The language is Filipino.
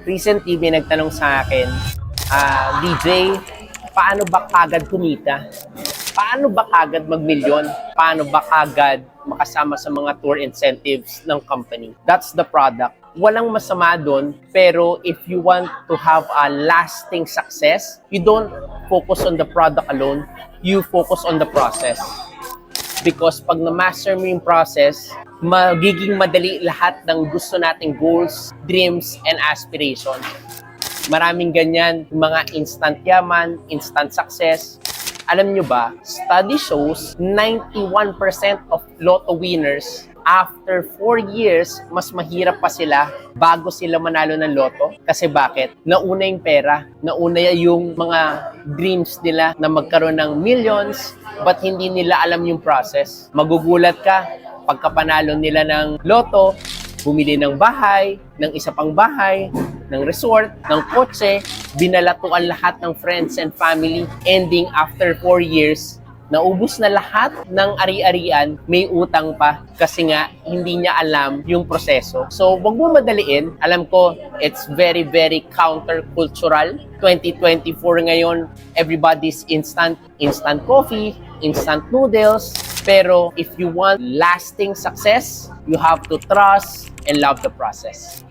Recently, may nagtanong sa akin, DJ, paano ba kagad kumita? Paano ba kagad mag-milyon? Paano ba kagad makasama sa mga tour incentives ng company? That's the product. Walang masama doon, pero if you want to have a lasting success, you don't focus on the product alone, you focus on the process. Because pag na-master mo yung process, magiging madali lahat ng gusto nating goals, dreams, and aspirations. Maraming ganyan, mga instant yaman, instant success. Alam nyo ba, study shows 91% of lotto winners after 4 years, mas mahirap pa sila bago sila manalo ng loto. Kasi bakit? Nauna yung pera, nauna yung mga dreams nila na magkaroon ng millions, but hindi nila alam yung process. Magugulat ka, pagka panalo nila ng loto, bumili ng bahay, ng isa pang bahay, ng resort, ng kotse, binalatuan lahat ng friends and family, ending after 4 years, naubos na lahat ng ari-arian, may utang pa kasi nga hindi niya alam yung proseso. So, wag mo madaliin. Alam ko, it's very, very counter-cultural. 2024 ngayon, everybody's instant coffee, instant noodles. Pero if you want lasting success, you have to trust and love the process.